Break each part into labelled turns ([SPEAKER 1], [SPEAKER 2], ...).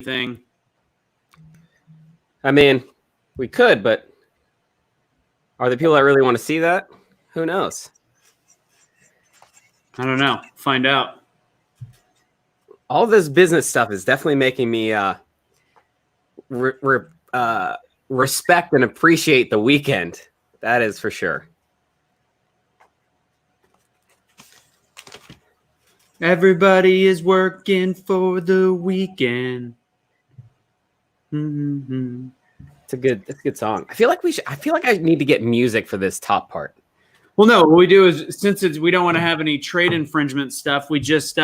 [SPEAKER 1] anything.
[SPEAKER 2] I mean, we could, but are there people that really want to see that? Who knows?
[SPEAKER 1] I don't know. Find out.
[SPEAKER 2] All this business stuff is definitely making me respect and appreciate the weekend. That is for sure.
[SPEAKER 1] Everybody is working for the weekend. Mm-hmm.
[SPEAKER 2] It's a good song. I feel like I need to get music for this top part.
[SPEAKER 1] Well, no, what we do is, since we don't want to have any trade infringement stuff, we just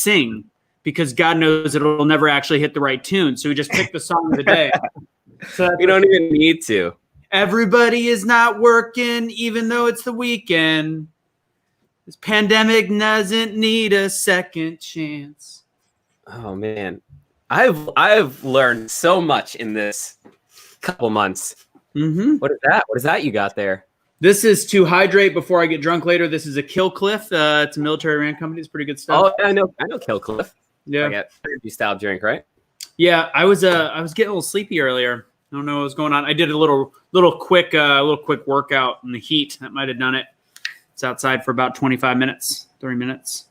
[SPEAKER 1] sing, because God knows it'll never actually hit the right tune. So we just pick the song of the day. So
[SPEAKER 2] we don't even need to.
[SPEAKER 1] Everybody is not working, even though it's the weekend. This pandemic doesn't need a second chance.
[SPEAKER 2] Oh man, I've learned so much in this couple months.
[SPEAKER 1] Mm-hmm.
[SPEAKER 2] What is that? What is that you got there?
[SPEAKER 1] This is to hydrate before I get drunk later. This is a Kill Cliff. It's a military ran company. It's pretty good stuff.
[SPEAKER 2] Oh, I know Kill Cliff.
[SPEAKER 1] Yeah,
[SPEAKER 2] I got energy style drink, right?
[SPEAKER 1] Yeah, I was getting a little sleepy earlier. I don't know what was going on. I did a little quick workout in the heat. That might have done it. It's outside for about 25 minutes, 30 minutes.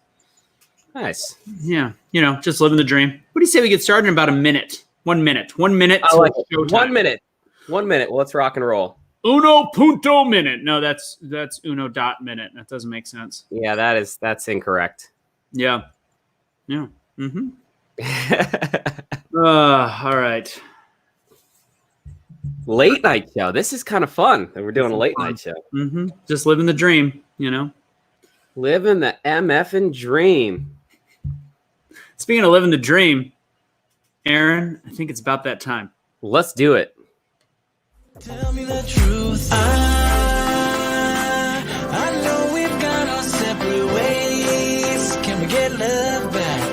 [SPEAKER 2] Nice.
[SPEAKER 1] Yeah, just living the dream. What do you say we get started in about a minute? 1 minute. 1 minute.
[SPEAKER 2] I like it. 1 minute. 1 minute. Well, let's rock and roll.
[SPEAKER 1] Uno punto minute. No, that's uno dot minute. That doesn't make sense.
[SPEAKER 2] Yeah, that's incorrect.
[SPEAKER 1] Yeah. Mm-hmm. All right.
[SPEAKER 2] Late night show. This is kind of fun that we're doing a late night show.
[SPEAKER 1] Mm-hmm. Just living the dream,
[SPEAKER 2] Living the MFing dream.
[SPEAKER 1] Speaking of living the dream, Aaron, I think it's about that time.
[SPEAKER 2] Let's do it.
[SPEAKER 3] Tell me the truth. I know we've gone our separate ways. Can we get love back?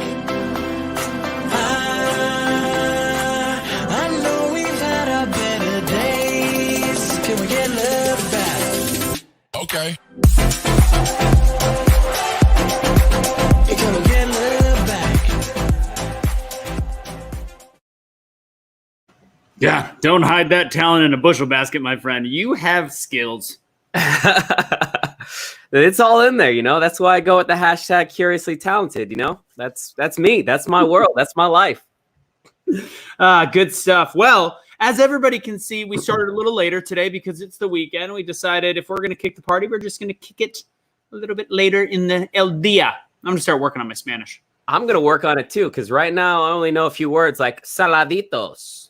[SPEAKER 3] I know we've had our better days. Can we get love back? Okay. Can we get love back?
[SPEAKER 1] Yeah, don't hide that talent in a bushel basket, my friend. You have skills.
[SPEAKER 2] It's all in there, That's why I go with the hashtag curiously talented, That's me. That's my world. That's my life.
[SPEAKER 1] Good stuff. Well, as everybody can see, we started a little later today because it's the weekend. We decided if we're going to kick the party, we're just going to kick it a little bit later in the El Dia. I'm going to start working on my Spanish.
[SPEAKER 2] I'm going to work on it too, because right now I only know a few words like saladitos.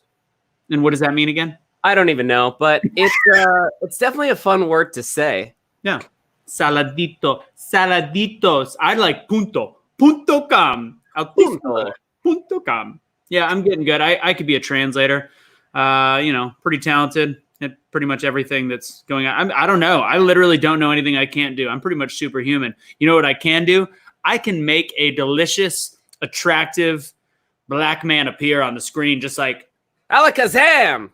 [SPEAKER 1] And what does that mean again?
[SPEAKER 2] I don't even know, but it's definitely a fun word to say.
[SPEAKER 1] Yeah. Saladito. Saladitos. I like punto. Punto com. Punto com. Yeah, I'm getting good. I could be a translator. Pretty talented at pretty much everything that's going on. I don't know. I literally don't know anything I can't do. I'm pretty much superhuman. You know what I can do? I can make a delicious, attractive black man appear on the screen just like
[SPEAKER 2] Alakazam!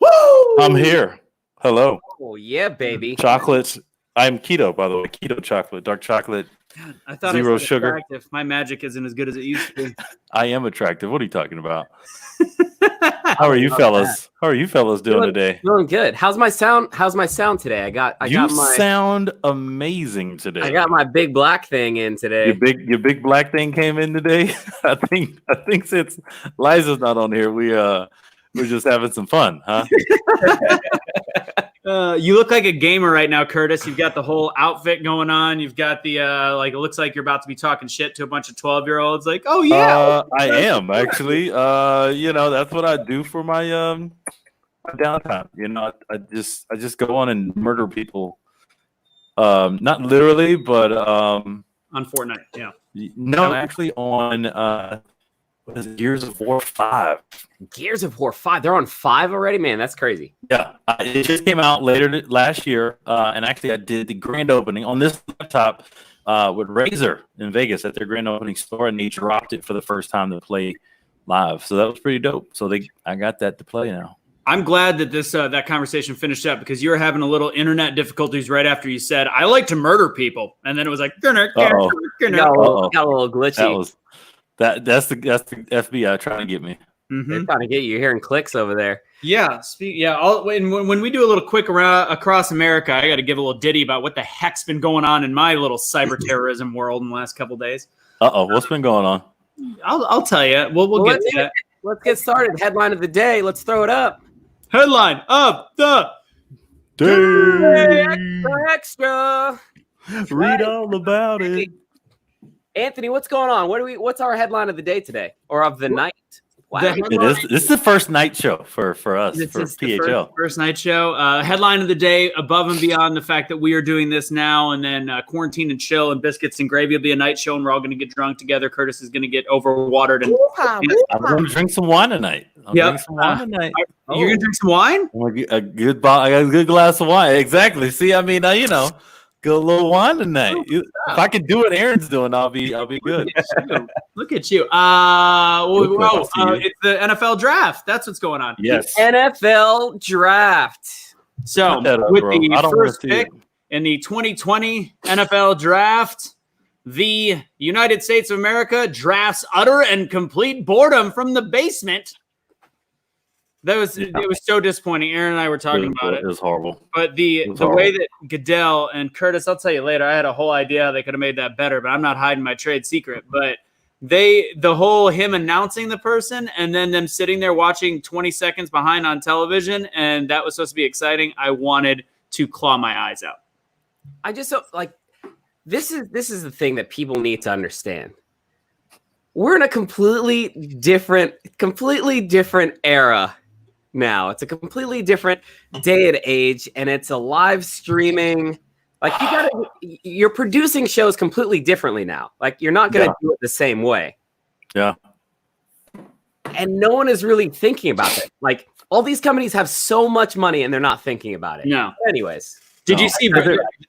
[SPEAKER 1] Woo!
[SPEAKER 4] I'm here. Hello.
[SPEAKER 2] Oh, yeah, baby.
[SPEAKER 4] Chocolates. I'm keto, by the way. Keto chocolate, dark chocolate.
[SPEAKER 1] God, I thought
[SPEAKER 4] zero
[SPEAKER 1] I said
[SPEAKER 4] sugar.
[SPEAKER 1] Attractive. My magic isn't as good as it used to be.
[SPEAKER 4] I am attractive. What are you talking about? How are you fellas? How are you fellas doing today?
[SPEAKER 2] Doing good. How's my sound today? I got my
[SPEAKER 4] sound amazing today.
[SPEAKER 2] I got my big black thing in today.
[SPEAKER 4] Your big black thing came in today. I think since Liza's not on here, we're just having some fun, huh?
[SPEAKER 1] You look like a gamer right now, Curtis. You've got the whole outfit going on. You've got the it looks like you're about to be talking shit to a bunch of 12-year-olds. Like, oh yeah,
[SPEAKER 4] I am actually. That's what I do for my downtime. I just go on and murder people. Not literally, but
[SPEAKER 1] on Fortnite. Yeah.
[SPEAKER 4] No, actually on what is it, Gears of War 5.
[SPEAKER 2] Gears of War 5. They're on 5 already? Man, that's crazy.
[SPEAKER 4] Yeah. It just came out last year. And actually, I did the grand opening on this laptop with Razer in Vegas at their grand opening store. And they dropped it for the first time to play live. So that was pretty dope. So I got that to play now.
[SPEAKER 1] I'm glad that that conversation finished up because you were having a little internet difficulties right after you said, I like to murder people. And then it was like, got a little glitchy.
[SPEAKER 4] That's the FBI trying to get me.
[SPEAKER 2] They're trying to get you hearing clicks over there.
[SPEAKER 1] Yeah, when we do a little quick around across America, I got to give a little ditty about what the heck's been going on in my little cyber terrorism world in the last couple days.
[SPEAKER 4] What's been going on?
[SPEAKER 1] I'll tell you. We'll get to that.
[SPEAKER 2] Let's get started. Headline of the day. Let's throw it up.
[SPEAKER 1] Headline of the
[SPEAKER 2] day. Extra.
[SPEAKER 4] Read all about it.
[SPEAKER 2] Anthony, what's going on? What's our headline of the day today, or of the night? Wow.
[SPEAKER 4] This is the first night show for us, for PHL.
[SPEAKER 1] First night show. Headline of the day, above and beyond the fact that we are doing this now, and then Quarantine and Chill and Biscuits and Gravy will be a night show, and we're all going to get drunk together. Curtis is going to get overwatered.
[SPEAKER 4] I'm going to drink some wine tonight.
[SPEAKER 1] You're going to drink some wine?
[SPEAKER 4] I got a good glass of wine. Exactly. See, I mean, get a little wine tonight. If I can do what Aaron's doing, I'll be good.
[SPEAKER 1] Look at you. It's the NFL draft. That's what's going on.
[SPEAKER 4] Yes.
[SPEAKER 2] NFL draft.
[SPEAKER 1] So with the first pick in the 2020 NFL draft, the United States of America drafts utter and complete boredom from the basement. It was so disappointing. Aaron and I were talking about it.
[SPEAKER 4] It was horrible.
[SPEAKER 1] But the way that Goodell and Curtis, I'll tell you later, I had a whole idea how they could have made that better, but I'm not hiding my trade secret. But him announcing the person and then them sitting there watching 20 seconds behind on television, and that was supposed to be exciting. I wanted to claw my eyes out.
[SPEAKER 2] I just this is the thing that people need to understand. We're in a completely different era. Now it's a completely different day and age, and it's a live streaming. Like you're producing shows completely differently now. Like you're not going to do it the same way.
[SPEAKER 4] Yeah.
[SPEAKER 2] And no one is really thinking about it. Like all these companies have so much money, and they're not thinking about it.
[SPEAKER 1] No.
[SPEAKER 2] Anyways,
[SPEAKER 1] did you see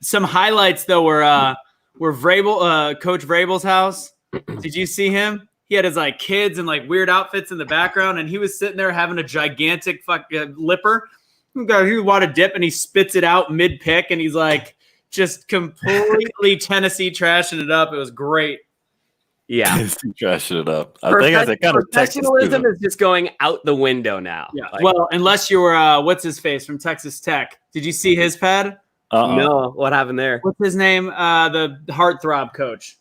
[SPEAKER 1] some highlights though? Were Vrabel, Coach Vrabel's house? Did you see him? He had his kids and weird outfits in the background, and he was sitting there having a gigantic lipper. He want to dip, and he spits it out mid pick, and he's just completely Tennessee trashing it up. It was great.
[SPEAKER 2] Yeah,
[SPEAKER 4] trashing it up. I think I kind of
[SPEAKER 2] professionalism is just going out the window now.
[SPEAKER 1] Yeah. Well, unless you were what's his face from Texas Tech. Did you see his pad?
[SPEAKER 2] No. What happened there?
[SPEAKER 1] What's his name? The heartthrob coach.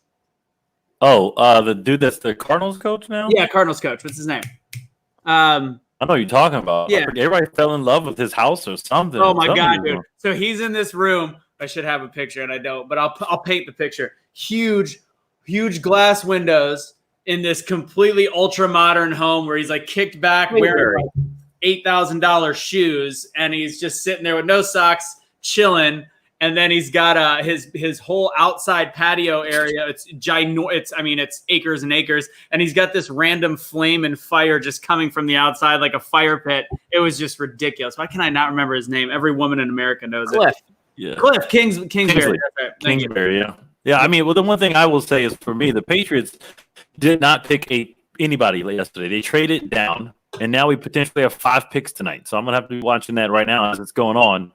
[SPEAKER 4] The dude that's the Cardinals coach now?
[SPEAKER 1] Yeah, Cardinals coach. What's his name?
[SPEAKER 4] I know what you're talking about.
[SPEAKER 1] Yeah.
[SPEAKER 4] Everybody fell in love with his house or something.
[SPEAKER 1] Oh, my God, dude. So he's in this room. I should have a picture, and I don't, but I'll paint the picture. Huge glass windows in this completely ultra-modern home where he's, kicked back wearing $8,000 shoes, and he's just sitting there with no socks, chilling. And then he's got his whole outside patio area. It's ginormous. It's acres and acres. And he's got this random flame and fire just coming from the outside like a fire pit. It was just ridiculous. Why can I not remember his name? Every woman in America knows
[SPEAKER 2] Cliff.
[SPEAKER 1] it.
[SPEAKER 4] Yeah.
[SPEAKER 1] Cliff Kingsbury.
[SPEAKER 4] Kingsbury, yeah. Yeah, well, the one thing I will say is for me, the Patriots did not pick anybody yesterday. They traded down, and now we potentially have 5 picks tonight. So I'm going to have to be watching that right now as it's going on.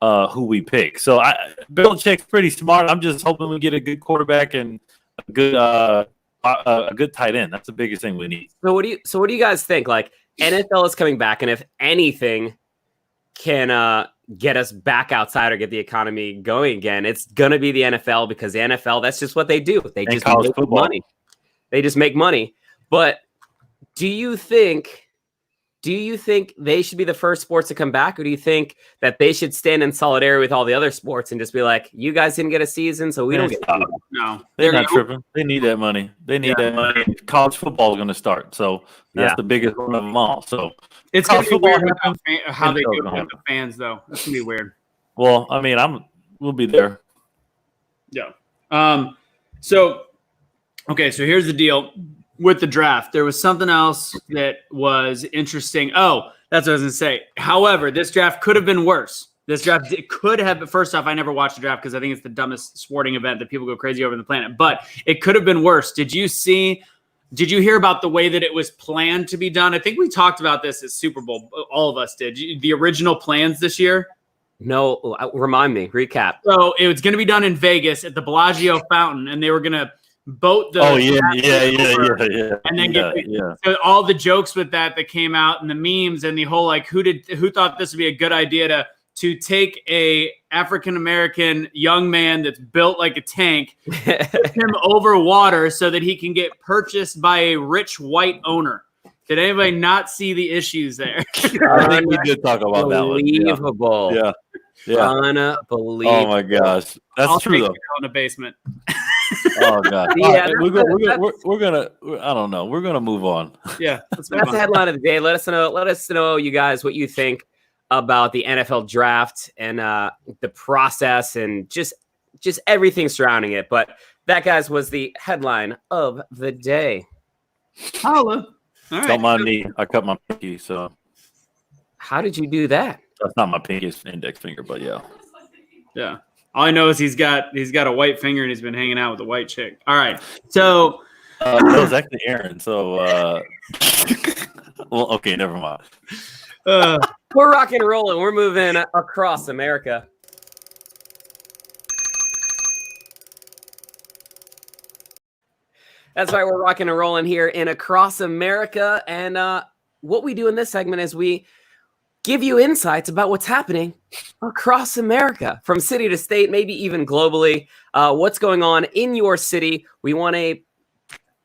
[SPEAKER 4] Who we pick. So Belichick's pretty smart. I'm just hoping we get a good quarterback and a good tight end. That's the biggest thing we need.
[SPEAKER 2] So what do you guys think? NFL is coming back, and if anything can get us back outside or get the economy going again, it's gonna be the NFL, because the NFL, that's just what they do. They just make money. They just make money. But do you think they should be the first sports to come back, or do you think that they should stand in solidarity with all the other sports and just be like, you guys didn't get a season, so we don't get a season?
[SPEAKER 1] No.
[SPEAKER 4] They're not tripping. They need that money. That money. College football is going to start, so that's the biggest one of them all. So
[SPEAKER 1] it's going to be weird how they do it with the fans, though. That's going to be weird.
[SPEAKER 4] Well, we'll be there.
[SPEAKER 1] Yeah. So here's the deal. With the draft, there was something else that was interesting. Oh, that's what I was going to say. However, this draft could have been worse. This draft could have. First off, I never watched the draft because I think it's the dumbest sporting event that people go crazy over the planet. But it could have been worse. Did you hear about the way that it was planned to be done? I think we talked about this at Super Bowl. All of us did. The original plans this year?
[SPEAKER 2] No, remind me. Recap.
[SPEAKER 1] So it was going to be done in Vegas at the Bellagio Fountain, and they were going to boat the and then so all the jokes with that came out and the memes and the whole like who thought this would be a good idea to take a African American young man that's built like a tank, put him over water so that he can get purchased by a rich white owner. Did anybody not see the issues there?
[SPEAKER 4] I think we did talk about that one.
[SPEAKER 2] Unbelievable.
[SPEAKER 4] Yeah.
[SPEAKER 2] Unbelievable.
[SPEAKER 4] Oh my gosh, that's true though.
[SPEAKER 1] In the basement.
[SPEAKER 4] Oh god.
[SPEAKER 2] Yeah,
[SPEAKER 4] we're gonna. I don't know. We're gonna move on.
[SPEAKER 1] Yeah,
[SPEAKER 2] that's the headline of the day. Let us know, you guys, what you think about the NFL draft and the process and just everything surrounding it. But that, guys, was the headline of the day.
[SPEAKER 1] Holla. All right.
[SPEAKER 4] Don't mind me. I cut my pinky, so.
[SPEAKER 2] How did you do that?
[SPEAKER 4] That's not my pinky, it's index finger, but yeah.
[SPEAKER 1] Yeah. All I know is he's got a white finger and he's been hanging out with a white chick. All right. So
[SPEAKER 4] that was actually Aaron. So well, okay, never mind.
[SPEAKER 2] We're rocking and rolling. We're moving across America. That's right. We're rocking and rolling here in Across America. And what we do in this segment is we give you insights about what's happening across America, from city to state, maybe even globally. What's going on in your city? We want a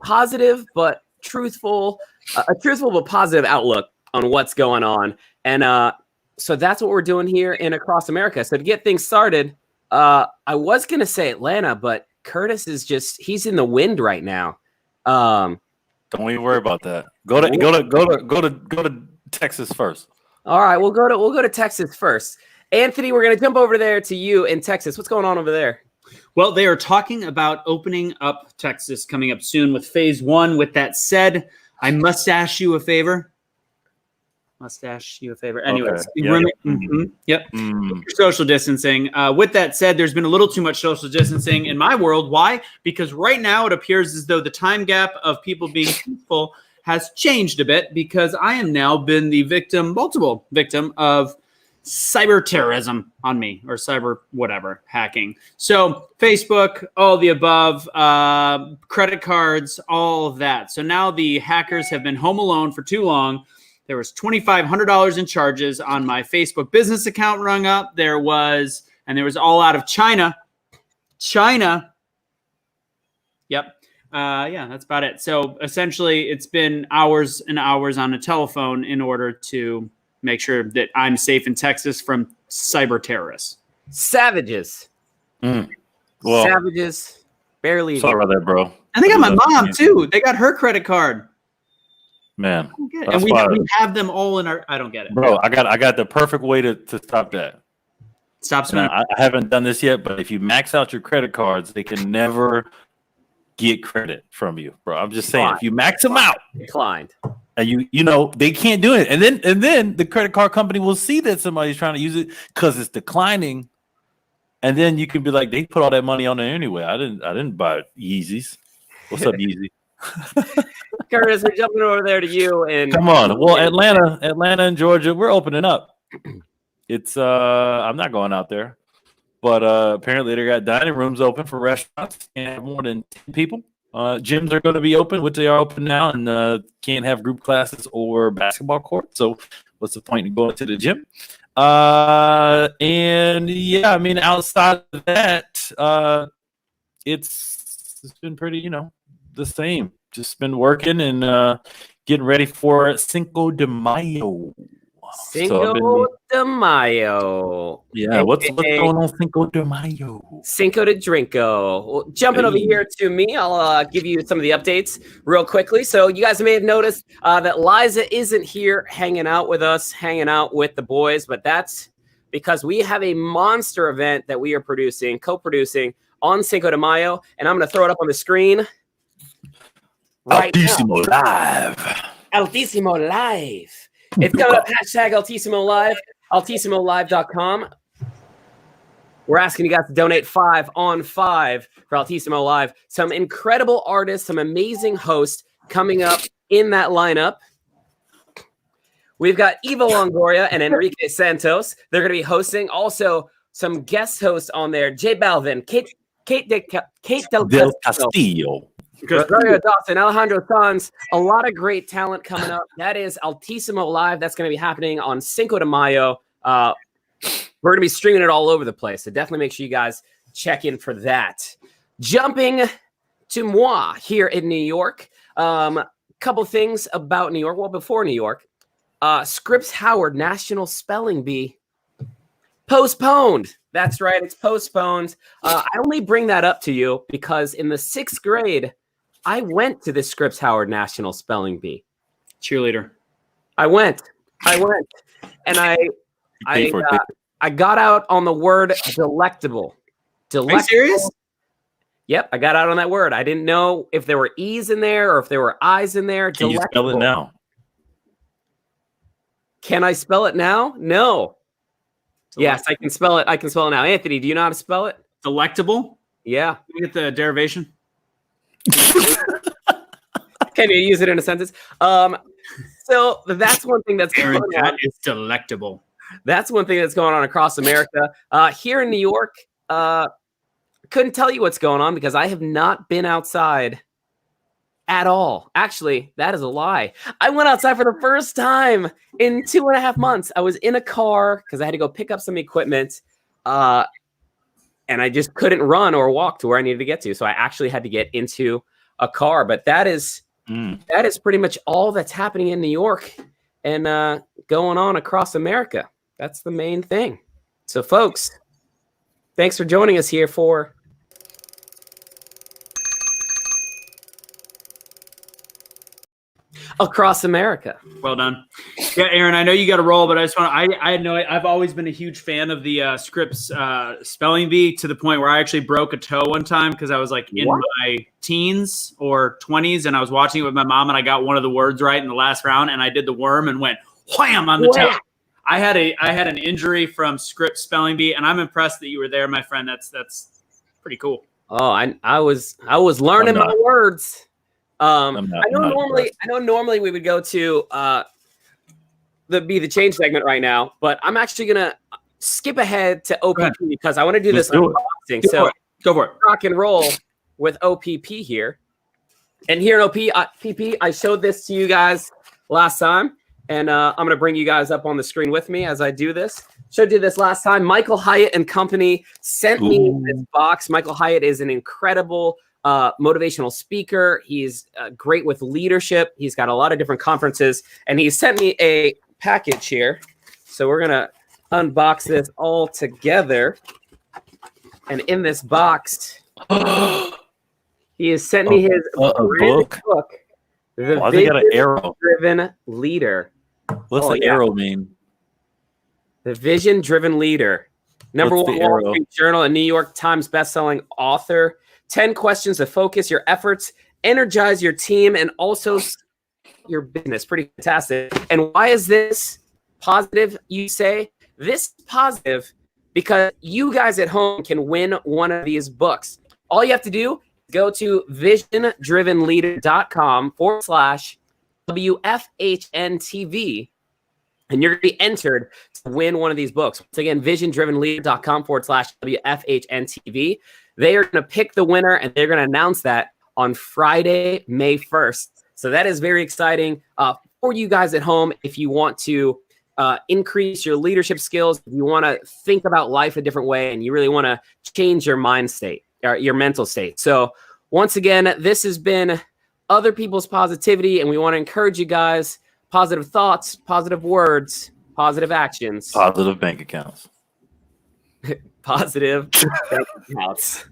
[SPEAKER 2] positive but truthful but positive outlook on what's going on. And so that's what we're doing here in Across America. So to get things started, I was going to say Atlanta, but Curtis is he's in the wind right now.
[SPEAKER 4] Don't even worry about that. Go to Texas first.
[SPEAKER 2] All right, we'll go to Texas first. Anthony, we're going to jump over there to you in Texas. What's going on over there?
[SPEAKER 1] Well, they are talking about opening up Texas coming up soon with phase 1. With that said, I must ask you a favor. Anyways,
[SPEAKER 4] okay.
[SPEAKER 1] Yep. Social distancing. With that said, there's been a little too much social distancing in my world. Why? Because right now it appears as though the time gap of people being peaceful has changed a bit, because I am now been the multiple victim of cyber terrorism on me, or cyber whatever, hacking. So Facebook, all the above, credit cards, all of that. So now the hackers have been home alone for too long. There was $2,500 in charges on my Facebook business account rung up. There was all out of China. Yep. Yeah, that's about it. So essentially it's been hours and hours on a telephone in order to make sure that I'm safe in Texas from cyber terrorists.
[SPEAKER 2] Savages.
[SPEAKER 4] Well,
[SPEAKER 2] Savages. Barely.
[SPEAKER 4] Sorry about that, bro.
[SPEAKER 1] And they got my mom too. They got her credit card.
[SPEAKER 4] Man.
[SPEAKER 1] And we have them all in our. I don't get it,
[SPEAKER 4] bro. I got the perfect way to stop that.
[SPEAKER 1] Stop spending.
[SPEAKER 4] I haven't done this yet, but if you max out your credit cards, they can never get credit from you, bro. I'm just saying, if you max them out,
[SPEAKER 2] declined,
[SPEAKER 4] and you know they can't do it, and then the credit card company will see that somebody's trying to use it because it's declining, and then you can be like, they put all that money on there anyway. I didn't buy Yeezys. What's up, Yeezy?
[SPEAKER 2] Curtis, we're jumping over there to you. And
[SPEAKER 4] come on. Well, Atlanta and Georgia, we're opening up. It's I'm not going out there, but apparently they got dining rooms open for restaurants. Can't have more than 10 people. Gyms are going to be open, which they are open now, and can't have group classes or basketball court. So what's the point in going to the gym? And yeah, I mean, outside of that, it's been pretty, the same. Just been working and getting ready for Cinco de Mayo.
[SPEAKER 2] Cinco de Mayo.
[SPEAKER 4] Yeah, what's going on Cinco de Mayo?
[SPEAKER 2] Cinco de Drinko. Well, jumping over here to me, I'll give you some of the updates real quickly. So you guys may have noticed that Liza isn't here hanging out with us, hanging out with the boys, but that's because we have a monster event that we are co-producing on Cinco de Mayo, and I'm going to throw it up on the screen. Right
[SPEAKER 4] Altissimo
[SPEAKER 2] now.
[SPEAKER 4] Live.
[SPEAKER 2] Altissimo Live. It's coming up, hashtag Altissimo Live, altissimolive.com. We're asking you guys to donate 5 on 5 for Altissimo Live. Some incredible artists, some amazing hosts coming up in that lineup. We've got Eva Longoria and Enrique Santos. They're going to be hosting. Also, some guest hosts on there. J Balvin, Kate Del Castillo. Rosario Dawson, Alejandro Sanz, a lot of great talent coming up. That is Altissimo Live. That's going to be happening on Cinco de Mayo. We're going to be streaming it all over the place. So definitely make sure you guys check in for that. Jumping to moi here in New York. Couple things about New York. Well, before New York, Scripps Howard National Spelling Bee postponed. That's right. It's postponed. I only bring that up to you because in the 6th grade, I went to the Scripps Howard National Spelling Bee.
[SPEAKER 1] Cheerleader.
[SPEAKER 2] I went, and I got out on the word delectable.
[SPEAKER 1] Are you serious?
[SPEAKER 2] Yep, I got out on that word. I didn't know if there were E's in there or if there were I's in there.
[SPEAKER 4] Can you spell it now?
[SPEAKER 2] Can I spell it now? No. Yes, I can spell it. I can spell it now. Anthony, do you know how to spell it?
[SPEAKER 1] Delectable?
[SPEAKER 2] Yeah.
[SPEAKER 1] Can you get the derivation?
[SPEAKER 2] Can you use it in a sentence? So that's one thing that's going on.
[SPEAKER 1] That is delectable.
[SPEAKER 2] That's one thing that's going on across America. Here in New York, couldn't tell you what's going on because I have not been outside at all. Actually, that is a lie. I went outside for the first time in 2.5 months. I was in a car because I had to go pick up some equipment, and I just couldn't run or walk to where I needed to get to. So I actually had to get into a car. But that is pretty much all that's happening in New York and going on across America. That's the main thing. So, folks, thanks for joining us here for Across America.
[SPEAKER 1] Well done. Yeah, Aaron, I know you got to roll, but I just want to, I know I've always been a huge fan of the Scripps spelling bee to the point where I actually broke a toe one time because I was like in my teens or 20s and I was watching it with my mom and I got one of the words right in the last round and I did the worm and went wham on the toe. I had an injury from Scripps spelling bee and I'm impressed that you were there, my friend. That's pretty cool.
[SPEAKER 2] Oh, I was learning my words. I know normally we would go to the change segment right now, but I'm actually gonna skip ahead to OPP because I want to do this unboxing. So
[SPEAKER 1] go for it.
[SPEAKER 2] Rock and roll with OPP here. And here in OPP, I showed this to you guys last time, and I'm gonna bring you guys up on the screen with me as I do this. Showed you this last time. Michael Hyatt and company sent me this box. Michael Hyatt is an incredible motivational speaker. He's great with leadership. He's got a lot of different conferences, and he sent me a package here. So we're gonna unbox this all together. And in this box, he has sent me his book, The Vision-Driven Leader.
[SPEAKER 4] What's the arrow mean?
[SPEAKER 2] The Vision-Driven Leader. Number one Wall Street Journal and New York Times bestselling author. 10 questions to focus your efforts, energize your team, and also your business. Pretty fantastic. And why is this positive, you say? This is positive because you guys at home can win one of these books. All you have to do is go to visiondrivenleader.com/WFHNTV, and you're going to be entered to win one of these books. Once again, visiondrivenleader.com/WFHNTV. They are going to pick the winner, and they're going to announce that on Friday, May 1st. So that is very exciting for you guys at home. If you want to increase your leadership skills, if you want to think about life a different way, and you really want to change your mind state or your mental state. So once again, this has been Other People's Positivity, and we want to encourage you guys. Positive thoughts, positive words, positive actions.
[SPEAKER 4] Positive bank accounts.
[SPEAKER 2] Positive bank accounts.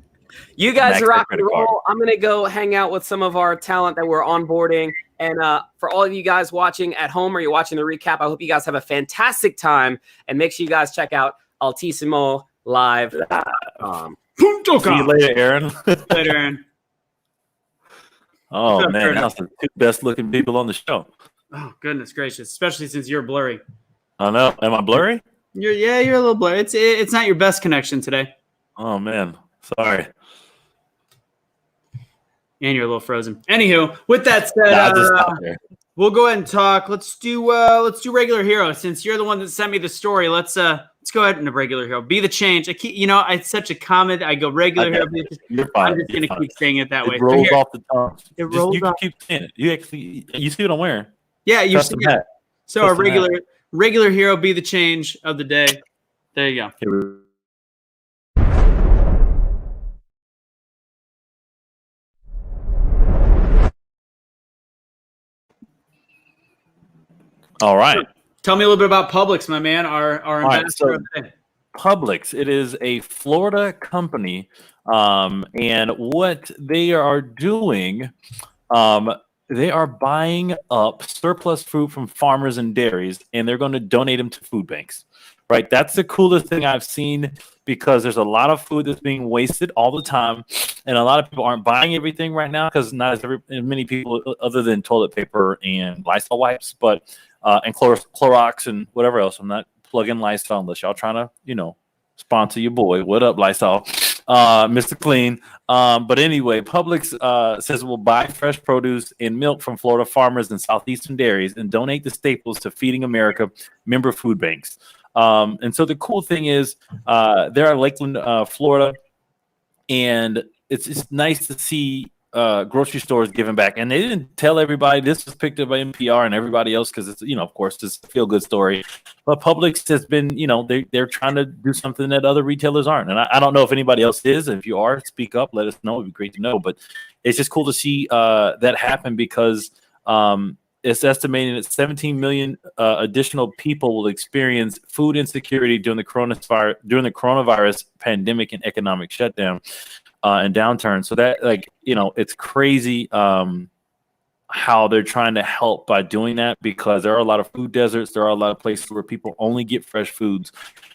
[SPEAKER 2] You guys rock and roll. I'm going to go hang out with some of our talent that we're onboarding. And for all of you guys watching at home or you're watching the recap, I hope you guys have a fantastic time. And make sure you guys check out Altissimo Live.
[SPEAKER 4] See you later, Aaron.
[SPEAKER 1] Later, Aaron.
[SPEAKER 4] Oh, man. That's the two best looking people on the show.
[SPEAKER 1] Oh, goodness gracious. Especially since you're blurry.
[SPEAKER 4] I know. Am I blurry?
[SPEAKER 1] You're a little blurry. It's not your best connection today.
[SPEAKER 4] Oh, man. Sorry.
[SPEAKER 1] And you're a little frozen. Anywho, with that said, we'll go ahead and talk. Let's do regular hero. Since you're the one that sent me the story, let's Let's go ahead and a regular hero. Be the change. I keep, it's such a comment. I go regular hero.
[SPEAKER 4] You're fine.
[SPEAKER 1] I'm just going to keep saying it that way.
[SPEAKER 4] It rolls off the tongue.
[SPEAKER 1] It rolls off.
[SPEAKER 4] You keep saying it. You see what I'm wearing?
[SPEAKER 1] Yeah, you see it. So
[SPEAKER 4] Custom
[SPEAKER 1] a regular hero, be the change of the day. There you go.
[SPEAKER 4] All right.
[SPEAKER 1] Tell me a little bit about Publix, my man. Our ambassador of the day.
[SPEAKER 4] Publix, it is a Florida company, and what they are doing, they are buying up surplus food from farmers and dairies, and they're going to donate them to food banks. Right, that's the coolest thing I've seen, because there's a lot of food that's being wasted all the time, and a lot of people aren't buying everything right now because not as many people, other than toilet paper and Lysol wipes, but and Clorox and whatever else. I'm not plugging Lysol unless y'all trying to, sponsor your boy. What up, Lysol? Mr. Clean. But anyway, Publix says we'll buy fresh produce and milk from Florida farmers and southeastern dairies and donate the staples to Feeding America member food banks. And so the cool thing is they're in Lakeland, Florida, and it's nice to see grocery stores giving back. And they didn't tell everybody. This was picked up by NPR and everybody else because it's, of course, it's a feel-good story. But Publix has been, they're trying to do something that other retailers aren't. And I don't know if anybody else is. If you are, speak up. Let us know. It'd be great to know. But it's just cool to see that happen, because it's estimating that 17 million additional people will experience food insecurity during the coronavirus pandemic and economic shutdown and downturn. So that, it's crazy how they're trying to help by doing that, because there are a lot of food deserts. There are a lot of places where people only get fresh foods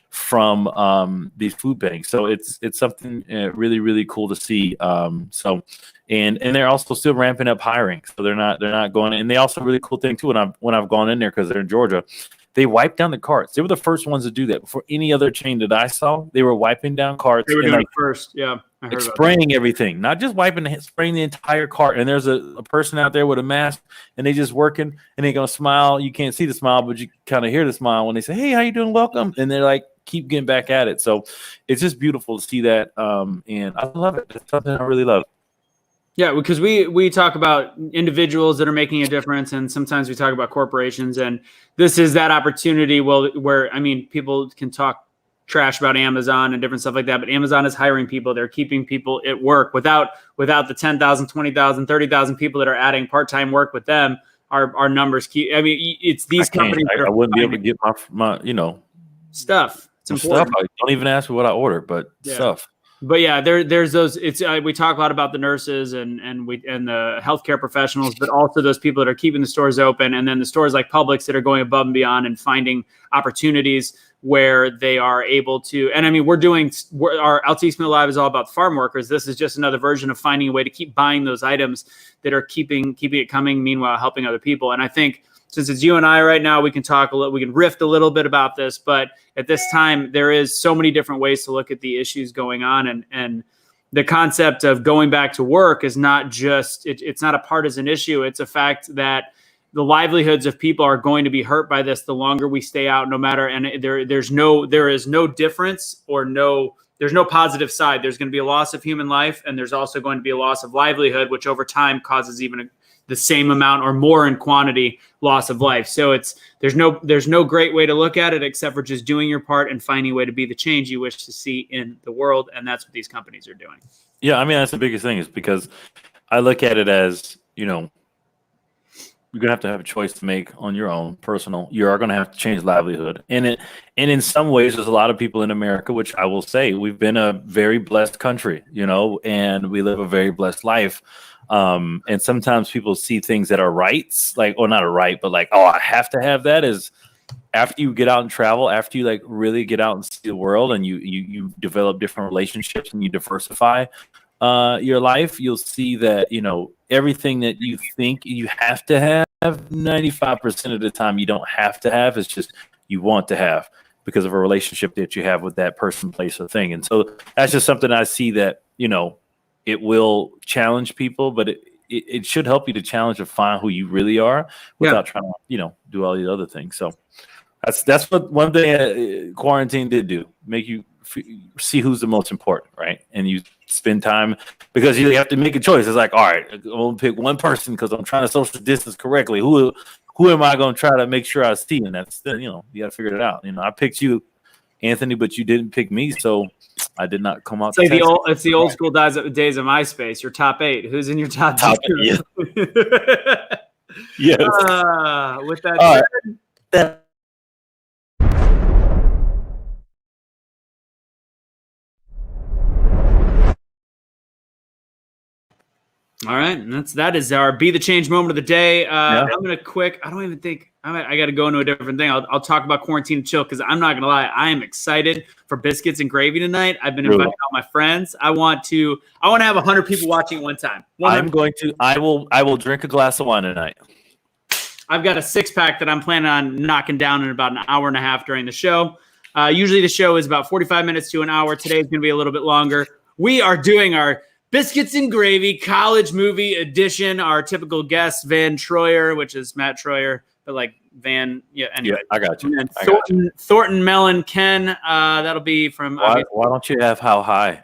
[SPEAKER 4] from these food banks. So it's something really, really cool to see. And they're also still ramping up hiring. So they're not going. And they also, really cool thing too, when I've gone in there, because they're in Georgia, they wiped down the carts. They were the first ones to do that. Before any other chain that I saw, they were wiping down carts.
[SPEAKER 1] They were doing it first. Yeah.
[SPEAKER 4] Spraying everything, not just spraying the entire cart. And there's a person out there with a mask, and they just working, and they gonna smile. You can't see the smile, but you kind of hear the smile when they say, "Hey, how you doing? Welcome." And they're like, keep getting back at it. So it's just beautiful to see that. And I love it. It's something I really love.
[SPEAKER 1] Yeah, because we talk about individuals that are making a difference, and sometimes we talk about corporations, and this is that opportunity where people can talk trash about Amazon and different stuff like that, but Amazon is hiring people. They're keeping people at work without the 10,000, 20,000, 30,000 people that are adding part-time work with them. Our numbers keep. It's these companies.
[SPEAKER 4] I wouldn't be able to get my
[SPEAKER 1] stuff. It's important.
[SPEAKER 4] Stuff. Don't even ask me what I order, but stuff.
[SPEAKER 1] But yeah, there's those. It's we talk a lot about the nurses and the healthcare professionals, but also those people that are keeping the stores open, and then the stores like Publix that are going above and beyond and finding opportunities where they are able to. And our LT Smith Live is all about farm workers. This is just another version of finding a way to keep buying those items that are keeping it coming, meanwhile helping other people. And I think, since it's you and I right now, we can talk we can riff a little bit about this, but at this time, there is so many different ways to look at the issues going on. And the concept of going back to work is not just, it's not a partisan issue. It's a fact that the livelihoods of people are going to be hurt by this the longer we stay out, no matter, and there is no difference there's no positive side. There's going to be a loss of human life, and there's also going to be a loss of livelihood, which over time causes even the same amount or more in quantity loss of life. So there's no great way to look at it except for just doing your part and finding a way to be the change you wish to see in the world. And that's what these companies are doing.
[SPEAKER 4] Yeah. That's the biggest thing, is because I look at it as, you're going to have a choice to make on your own personal. You are going to have to change livelihood. And in some ways, there's a lot of people in America, which I will say, we've been a very blessed country, and we live a very blessed life. And sometimes people see things that are rights, not a right, but I have to have that. Is after you get out and travel, after you really get out and see the world, and you develop different relationships and you diversify your life, you'll see that, everything that you think you have to have, 95% of the time you don't have to have. It's just you want to have, because of a relationship that you have with that person, place, or thing. And so that's just something I see that, it will challenge people, but it should help you to challenge and find who you really are without trying to, do all these other things. So That's what one thing quarantine did do. Make you see who's the most important, right? And you spend time because you have to make a choice. It's like, all right, I'm gonna pick one person because I'm trying to social distance correctly. Who am I gonna try to make sure I see? And that's you gotta figure it out. I picked you, Anthony, but you didn't pick me, so I did not come out.
[SPEAKER 1] It's the old school days of MySpace. Your top 8. Who's in your top 2?
[SPEAKER 4] Yeah. Yes.
[SPEAKER 1] With that said, all right, and that is our Be the Change moment of the day. I'm gonna I don't even think I got to go into a different thing. I'll talk about quarantine and chill because I'm not gonna lie, I am excited for biscuits and gravy tonight. I've been inviting all my friends. I want to have 100 people watching at one time.
[SPEAKER 4] I will drink a glass of wine tonight.
[SPEAKER 1] I've got a 6-pack that I'm planning on knocking down in about an hour and a half during the show. Usually the show is about 45 minutes to an hour. Today is going to be a little bit longer. We are doing our Biscuits and Gravy college movie edition. Our typical guest, Van Troyer, which is Matt Troyer, but like Van. Yeah, anyway.
[SPEAKER 4] Yeah, I got you.
[SPEAKER 1] And Thornton, Mellon, Ken. That'll be from.
[SPEAKER 4] Why don't you have How High?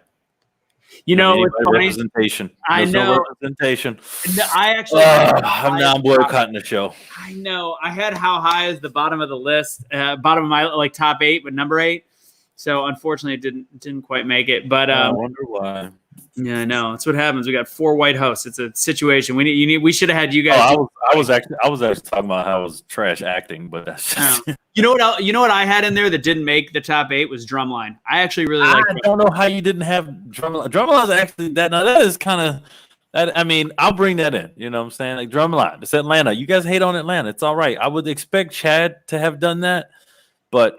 [SPEAKER 1] It's funny.
[SPEAKER 4] Representation.
[SPEAKER 1] I know.
[SPEAKER 4] No representation.
[SPEAKER 1] No, I actually.
[SPEAKER 4] I'm now boycotting the show.
[SPEAKER 1] I know. I had How High as the bottom of the list, bottom of my top 8, but number 8. So unfortunately, it didn't quite make it. But
[SPEAKER 4] I wonder why.
[SPEAKER 1] Yeah, I know. That's what happens. We got 4 white hosts. It's a situation. We should have had you guys.
[SPEAKER 4] I was actually talking about how I was trash acting, but that's just...
[SPEAKER 1] You know what I had in there that didn't make the top 8 was Drumline. I actually really like.
[SPEAKER 4] I don't know how you didn't have Drumline. Drumline is actually that. Now that is kind of that. I mean, I'll bring that in. You know what I'm saying? Like Drumline. It's Atlanta. You guys hate on Atlanta. It's all right. I would expect Chad to have done that, but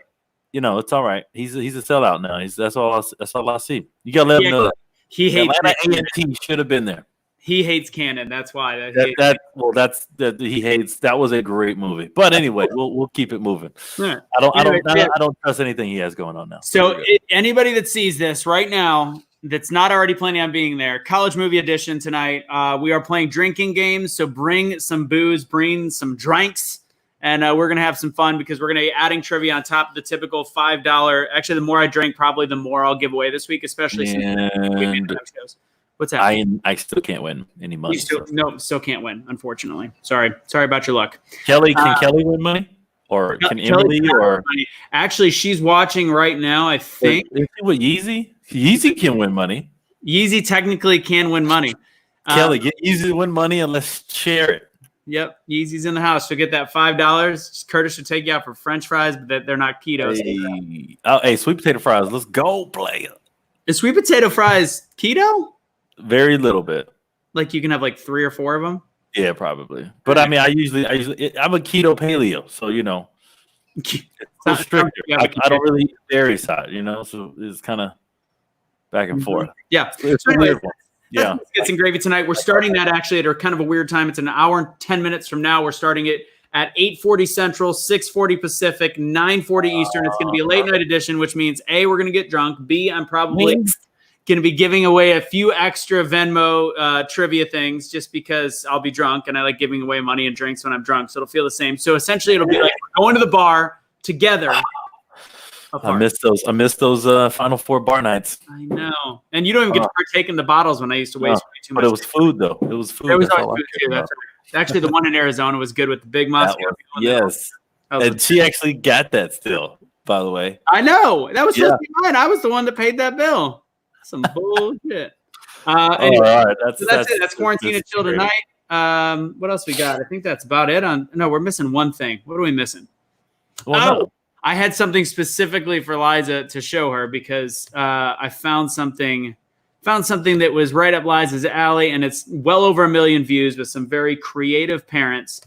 [SPEAKER 4] it's all right. He's a sellout now. That's all I see. You gotta let him know that.
[SPEAKER 1] He hates
[SPEAKER 4] Atlanta A&T should have been there.
[SPEAKER 1] He hates Cannon. That's why.
[SPEAKER 4] He hates. That was a great movie. But anyway, we'll keep it moving.
[SPEAKER 1] Right.
[SPEAKER 4] I don't trust anything he has going on now.
[SPEAKER 1] So anybody that sees this right now that's not already planning on being there, college movie edition tonight. We are playing drinking games. So bring some booze, bring some drinks. And we're going to have some fun because we're going to be adding trivia on top of the typical $5. Actually, the more I drink, probably the more I'll give away this week, especially since we made the shows. What's that?
[SPEAKER 4] I still can't win any money.
[SPEAKER 1] Still can't win, unfortunately. Sorry about your luck.
[SPEAKER 4] Kelly, can Kelly win money? Or can Emily? Or
[SPEAKER 1] actually, she's watching right now, I think.
[SPEAKER 4] Is it with Yeezy? Yeezy can win money.
[SPEAKER 1] Yeezy technically can win money.
[SPEAKER 4] Kelly, get Yeezy to win money and let's share it.
[SPEAKER 1] Yep, Yeezy's in the house. She'll get that $5. Curtis should take you out for French fries, but they're not keto.
[SPEAKER 4] Hey, sweet potato fries. Let's go, player.
[SPEAKER 1] Is sweet potato fries keto?
[SPEAKER 4] Very little bit.
[SPEAKER 1] Like you can have like 3 or 4 of them.
[SPEAKER 4] Yeah, probably. But I mean, I'm a keto paleo, so it's so strict. I don't really eat the dairy side, so it's kind of back and forth.
[SPEAKER 1] Yeah,
[SPEAKER 4] it's a weird one. Yeah,
[SPEAKER 1] Biscuits and Gravy tonight. We're starting that actually at kind of a weird time. It's an hour and 10 minutes from now. We're starting it at 8:40 Central, 6:40 Pacific, 9:40 Eastern. It's going to be a late night edition, which means A, we're going to get drunk. B, I'm probably going to be giving away a few extra Venmo trivia things just because I'll be drunk and I like giving away money and drinks when I'm drunk. So it'll feel the same. So essentially it'll be like going to the bar together.
[SPEAKER 4] I miss those Final Four bar nights.
[SPEAKER 1] I know. And you don't even get to partake in the bottles when I used to waste way too much.
[SPEAKER 4] But it was food, though. It was food.
[SPEAKER 1] It was always food, too. That's right. Actually, the one in Arizona was good with the big Moscow.
[SPEAKER 4] Yes. And she actually got that still, by the way.
[SPEAKER 1] I know. That was supposed to be mine. I was the one that paid that bill. Some bullshit. Anyway, all right. That's it. That's quarantine and chill tonight. What else we got? I think that's about it. No, we're missing one thing. What are we missing?
[SPEAKER 4] Well,
[SPEAKER 1] I had something specifically for Liza to show her because I found something that was right up Liza's alley, and it's well over 1 million views with some very creative parents.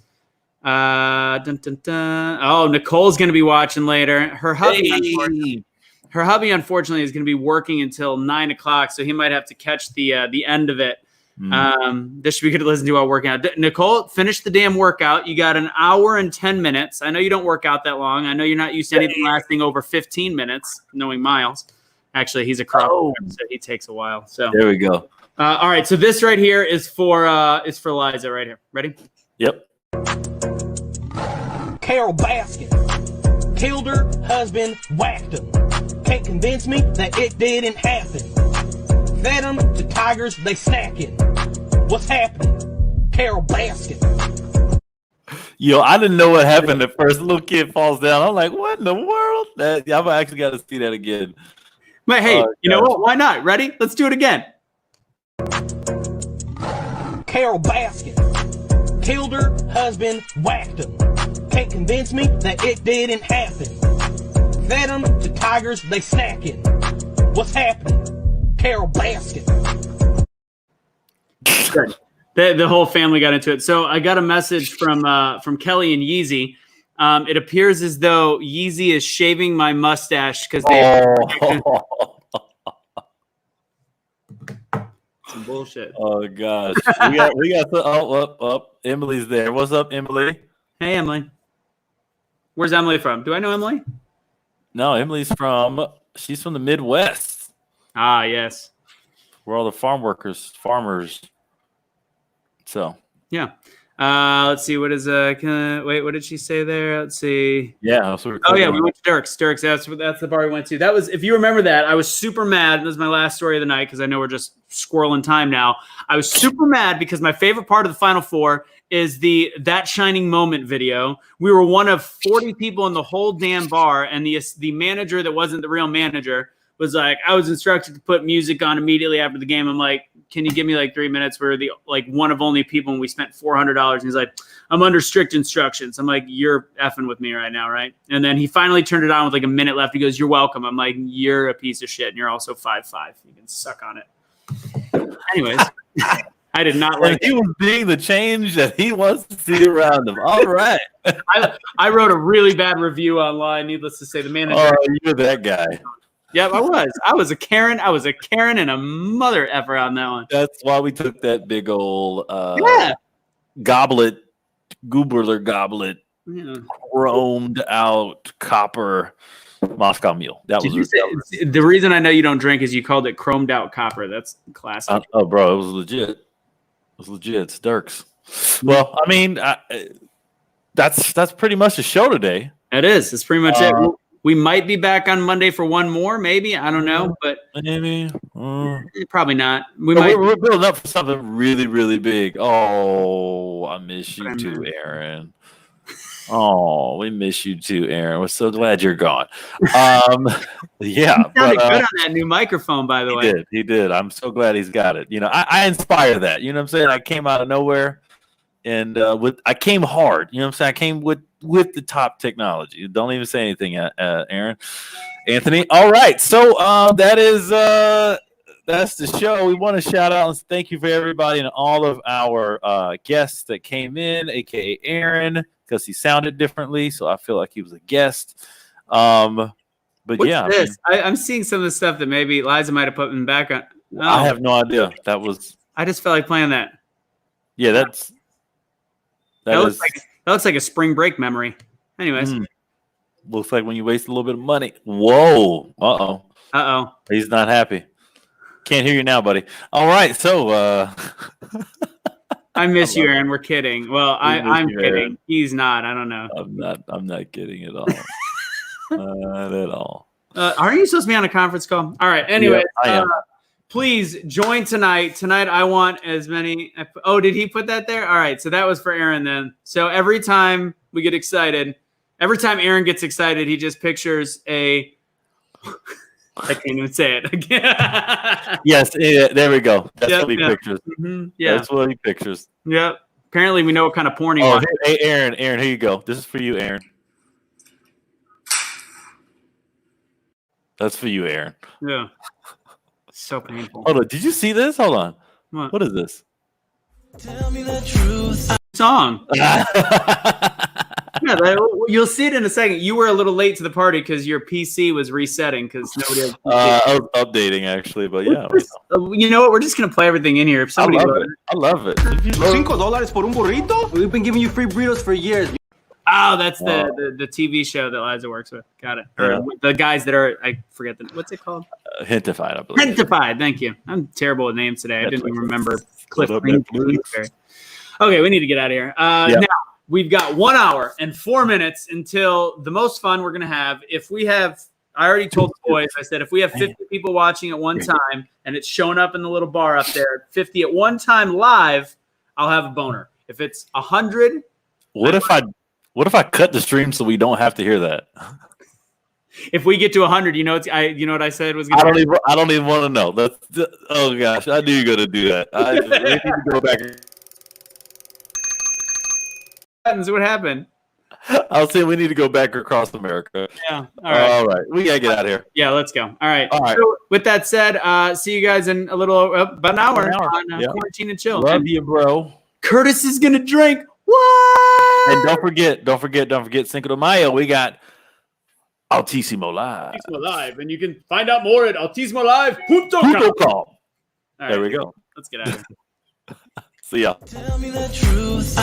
[SPEAKER 1] Oh, Nicole's going to be watching later. Her hubby, unfortunately, is going to be working until 9 o'clock, so he might have to catch the end of it. This should be good to listen to while working out. Nicole, finish the damn workout. You got an hour and 10 minutes. I know you don't work out that long. I know you're not used to anything lasting over 15 minutes, knowing Miles. Actually, he's a crop, so he takes a while. So
[SPEAKER 4] there we go.
[SPEAKER 1] All right, so this right here is for Liza right here. Ready?
[SPEAKER 4] Yep.
[SPEAKER 3] Carol Baskin.
[SPEAKER 5] Killed her husband, whacked him. Can't convince me that it didn't happen. Fed them to tigers, they snacking. What's happening? Carol Baskin.
[SPEAKER 4] Yo, I didn't know what happened at first. The little kid falls down. I'm like, what in the world? I've actually got to see that again.
[SPEAKER 1] But hey, you know what? Why not? Ready? Let's do it again.
[SPEAKER 5] Carol Baskin. Killed her husband, whacked him. Can't convince me that it didn't happen. Fed them to tigers, they snacking. What's happening? Carol Baskin.
[SPEAKER 1] Good. The whole family got into it. So I got a message from Kelly and Yeezy. It appears as though Yeezy is shaving my mustache because they some bullshit.
[SPEAKER 4] Oh gosh, we got the up. Emily's there. What's up, Emily?
[SPEAKER 1] Hey, Emily. Where's Emily from? Do I know Emily?
[SPEAKER 4] No, she's from the Midwest.
[SPEAKER 1] Ah, yes.
[SPEAKER 4] Where all the farmers. So
[SPEAKER 1] yeah. Let's see. What is wait? What did she say there? Let's see.
[SPEAKER 4] Yeah.
[SPEAKER 1] We went to Dirk's. That's the bar we went to. That was, if you remember that, I was super mad. This was my last story of the night because I know we're just squirreling time now. I was super mad because my favorite part of the Final Four is that shining moment video. We were one of 40 people in the whole damn bar, and the manager that wasn't the real manager was like, I was instructed to put music on immediately after the game. I'm like, can you give me like 3 minutes? We're the one of only people, and we spent $400. And he's like, I'm under strict instructions. I'm like, you're effing with me right now, right? And then he finally turned it on with like a minute left. He goes, you're welcome. I'm like, you're a piece of shit, and you're also 5'5". You can suck on it. Anyways, I did not like.
[SPEAKER 4] He was being the change that he wants to see around him. All right.
[SPEAKER 1] I wrote a really bad review online. Needless to say, the manager.
[SPEAKER 4] Oh, you're that guy.
[SPEAKER 1] Yep, I was. I was a Karen and a mother effer on that one.
[SPEAKER 4] That's why we took that big old goblet, Gooberler goblet, chromed out copper Moscow Mule.
[SPEAKER 1] The reason I know you don't drink is you called it chromed out copper. That's classic.
[SPEAKER 4] Oh, bro, it was legit. It's Dirk's. Well, I mean, that's pretty much the show today.
[SPEAKER 1] It is. It's pretty much it. We might be back on Monday for one more, maybe. I don't know, but
[SPEAKER 4] maybe
[SPEAKER 1] probably not.
[SPEAKER 4] We're building up for something really, really big. Oh, I miss you too, Aaron. Oh, we miss you too, Aaron. We're so glad you're gone. Yeah,
[SPEAKER 1] he sounded good on that new microphone, by the way.
[SPEAKER 4] He did. I'm so glad he's got it. You know, I inspire that. You know what I'm saying? I came out of nowhere, and I came hard. You know what I'm saying? I came with the top technology. Don't even say anything, Aaron. Anthony. All right. So that's the show. We want to shout out and thank you for everybody and all of our guests that came in, aka Aaron, because he sounded differently. So I feel like he was a guest. But
[SPEAKER 1] what's
[SPEAKER 4] yeah,
[SPEAKER 1] this? I'm seeing some of the stuff that maybe Liza might have put in back on. Oh,
[SPEAKER 4] I have no idea. I
[SPEAKER 1] just felt like playing that.
[SPEAKER 4] Yeah, that
[SPEAKER 1] looks like a spring break memory. Anyways.
[SPEAKER 4] Looks like when you waste a little bit of money. Whoa. Uh-oh. He's not happy. Can't hear you now, buddy. All right. So
[SPEAKER 1] I miss you, Aaron. We're kidding. Well, I'm kidding. Aaron. He's not. I don't know.
[SPEAKER 4] I'm not kidding at all. Not at all.
[SPEAKER 1] Aren't you supposed to be on a conference call? All right. Anyway,
[SPEAKER 4] yeah, I am.
[SPEAKER 1] Please join tonight. Tonight, I want as many. Oh, did he put that there? All right. So that was for Aaron then. So every time we get excited, every time Aaron gets excited, he just pictures a. I can't even say it again.
[SPEAKER 4] Yes. Yeah, there we go. That's what he pictures.
[SPEAKER 1] Mm-hmm, yeah.
[SPEAKER 4] That's what he pictures.
[SPEAKER 1] Yep. Apparently, we know what kind of porn he wants.
[SPEAKER 4] Hey, Aaron, here you go. This is for you, Aaron. That's for you, Aaron.
[SPEAKER 1] Yeah. So painful.
[SPEAKER 4] Hold on. Did you see this? Hold on. What is this?
[SPEAKER 3] Tell me the truth.
[SPEAKER 1] Song. Yeah, you'll see it in a second. You were a little late to the party because your PC was resetting because nobody else.
[SPEAKER 4] I was updating actually, but yeah.
[SPEAKER 1] You know what? We're just gonna play everything in here. If somebody,
[SPEAKER 4] I love it.
[SPEAKER 5] $5 por un burrito? We've been giving you free burritos for years.
[SPEAKER 1] Oh, that's the TV show that Liza works with. Got it. Or the guys that are, I forget what's it called?
[SPEAKER 4] Hentified, I believe.
[SPEAKER 1] Hentified. Thank you. I'm terrible with names today. I didn't even remember Cliff Green. Okay, we need to get out of here. Now, we've got 1 hour and 4 minutes until the most fun we're going to have. If we have, I already told the boys, I said, if we have 50 people watching at one time and it's showing up in the little bar up there, 50 at one time live, I'll have a boner. If it's 100.
[SPEAKER 4] What if I cut the stream so we don't have to hear that?
[SPEAKER 1] If we get to 100, you know what I said was
[SPEAKER 4] I
[SPEAKER 1] going to
[SPEAKER 4] don't even want to know. Oh gosh, I knew you were going to do that. We need to go back.
[SPEAKER 1] What happened?
[SPEAKER 4] I was saying we need to go back across America.
[SPEAKER 1] Yeah. All right.
[SPEAKER 4] We gotta get out of here.
[SPEAKER 1] Yeah, let's go. All right.
[SPEAKER 4] All right.
[SPEAKER 1] So with that said, see you guys in a little about an hour on
[SPEAKER 4] Yeah.
[SPEAKER 1] Quarantine and Chill.
[SPEAKER 4] Love
[SPEAKER 1] And
[SPEAKER 4] you, bro.
[SPEAKER 1] Curtis is gonna drink. What?
[SPEAKER 4] And don't forget Cinco de Mayo. We got Altissimo Live.
[SPEAKER 1] Altismo Live, and you can find out more at altismolive.com.
[SPEAKER 4] Call.
[SPEAKER 1] All
[SPEAKER 4] There
[SPEAKER 1] right,
[SPEAKER 4] we go.
[SPEAKER 1] Let's get out of here.
[SPEAKER 4] See ya.
[SPEAKER 3] Tell me the truth.